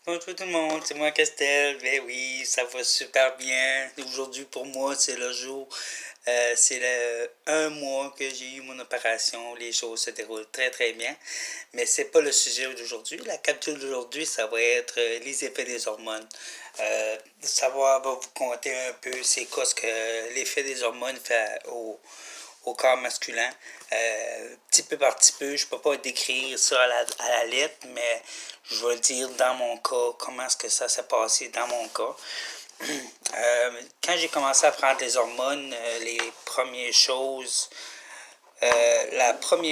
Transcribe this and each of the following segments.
Bonjour tout le monde, c'est moi Castel. Ben oui, ça va super bien. Aujourd'hui pour moi c'est le jour, c'est le un mois que j'ai eu mon opération. Les choses se déroulent très très bien. Mais c'est pas le sujet d'aujourd'hui. La capsule d'aujourd'hui, ça va être les effets des hormones. Savoir va vous conter un peu c'est quoi ce que l'effet des hormones fait au corps masculin. Petit peu par petit peu, je peux pas décrire ça à la lettre, mais je vais le dire dans mon cas, comment est-ce que ça s'est passé dans mon cas. Quand j'ai commencé à prendre des hormones, la première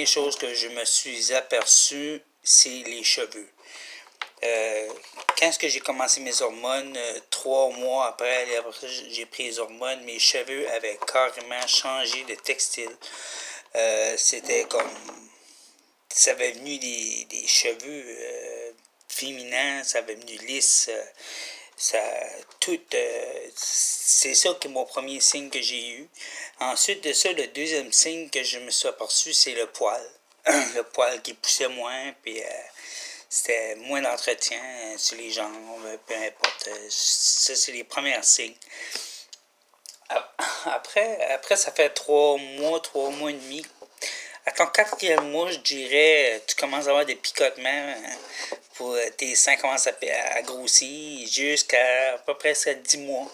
chose que je me suis aperçu, c'est les cheveux. Euh, quand est-ce que j'ai commencé mes hormones, 3 mois après j'ai pris les hormones, mes cheveux avaient carrément changé de textile. C'était comme ça avait venu des cheveux féminins, ça avait venu lisse. Ça, c'est ça qui est mon premier signe que j'ai eu. Ensuite de ça, le deuxième signe que je me suis aperçu, c'est le poil. Le poil qui poussait moins, puis c'était moins d'entretien sur les jambes, peu importe. Ça, c'est les premiers signes. Après, ça fait 3 mois et demi. À ton quatrième mois, je dirais, tu commences à avoir des picotements. Pour tes seins commencent à grossir jusqu'à à peu près 10 mois.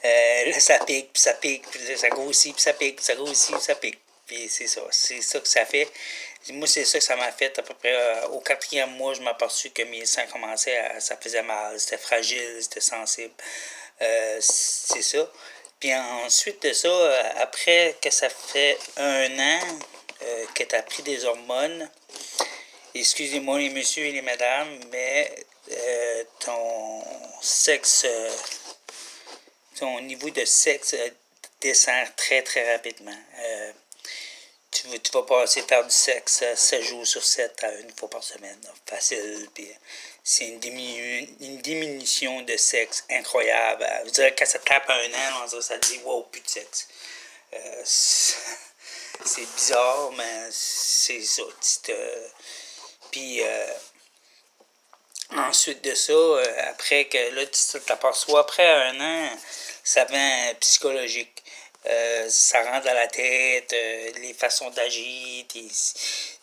Là, ça pique, puis ça pique, puis ça grossit, puis ça pique, puis ça grossit, puis ça pique. Puis c'est ça que ça fait. Moi, c'est ça que ça m'a fait à peu près au quatrième mois, je m'aperçus que mes seins commençaient ça faisait mal, c'était fragile, c'était sensible. C'est ça. Puis ensuite de ça, après que ça fait 1 an que tu as pris des hormones, excusez-moi les messieurs et les madames, mais ton sexe, ton niveau de sexe descend très très rapidement. Tu vas passer faire du sexe 7 jours sur 7 à une fois par semaine. Là. Facile. Puis c'est une diminution de sexe incroyable. Je dirais que quand ça tape 1 an, on dirait, ça dit wow, plus de sexe. C'est bizarre, mais c'est ça. Puis ensuite de ça, après que là, tu t'aperçois, après 1 an, ça devient psychologique. Ça rentre dans la tête, les façons d'agir,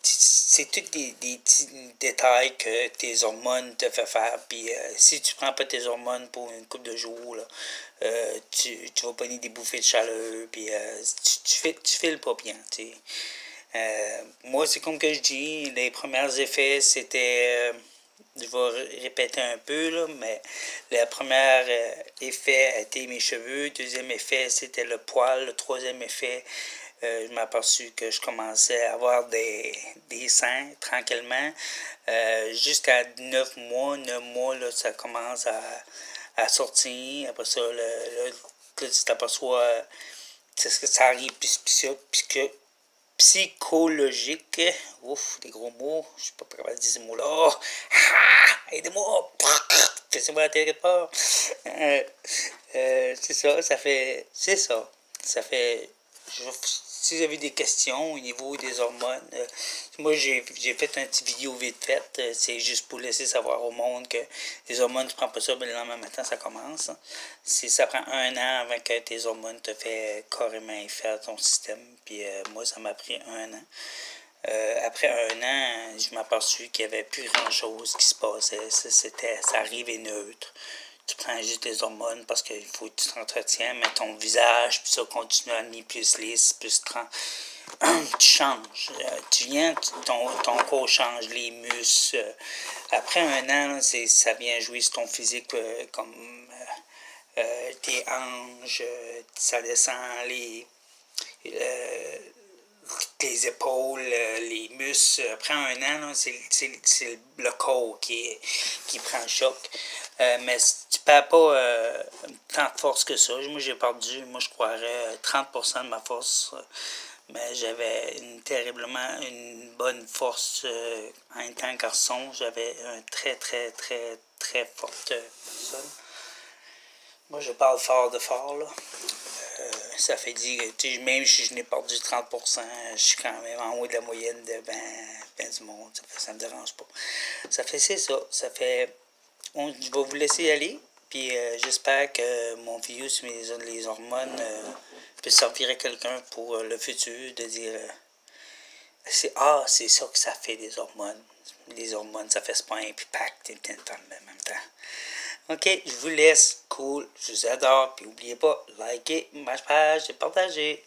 c'est tous des petits détails que tes hormones te font faire. Puis si tu prends pas tes hormones pour une couple de jours, là, tu vas pogner des bouffées de chaleur, puis tu files pas bien. Moi, c'est comme que je dis, les premiers effets, c'était je vais répéter un peu, là, mais le premier effet a été mes cheveux. Le deuxième effet, c'était le poil. Le troisième effet, je m'ai aperçu que je commençais à avoir des seins tranquillement. Jusqu'à 9 mois. 9 mois, là, ça commence à sortir. Après ça, là, tu t'aperçois c'est ce que ça arrive psychologique. Ouf, des gros mots. Je suis pas capable de dire ces mots-là. Ah, aidez-moi. Faites-moi la tête quelque part. C'est ça, ça fait. C'est ça. Ça fait. Si vous avez des questions au niveau des hormones, moi j'ai fait un petit vidéo vite fait. C'est juste pour laisser savoir au monde que les hormones, tu prends pas ça, mais le lendemain matin ça commence. Ça prend 1 an avant que tes hormones te fait carrément effet à ton système. Puis moi, ça m'a pris 1 an. Après 1 an, je m'aperçus qu'il n'y avait plus grand-chose qui se passait. Ça arrivait neutre. Tu prends juste des hormones parce qu'il faut que tu t'entretiens, mais ton visage, puis ça continue à devenir plus lisse, plus tu changes. Ton corps change, les muscles. Après 1 an, ça vient jouer sur ton physique comme tes hanches, ça descend euh, les épaules, les muscles. Après 1 an, c'est le corps qui prend le choc. Mais tu perds pas tant de force que ça. Moi, j'ai perdu, moi, je croirais 30% de ma force. Mais j'avais terriblement une bonne force en tant que garçon. J'avais un très, très, très, très forte personne. Moi, je parle fort de fort, là. Ça fait dire, même si je n'ai perdu 30%, je suis quand même en haut de la moyenne de ben du monde. Ça me dérange pas. C'est ça. Ça fait je vais vous laisser aller. Puis j'espère que mon vidéo sur les hormones peut servir à quelqu'un pour le futur, de dire c'est ça que ça fait les hormones. Les hormones, ça fait spam puis pack en même temps. Ok, je vous laisse. Cool, je vous adore. Puis n'oubliez pas, likez ma page et partagez.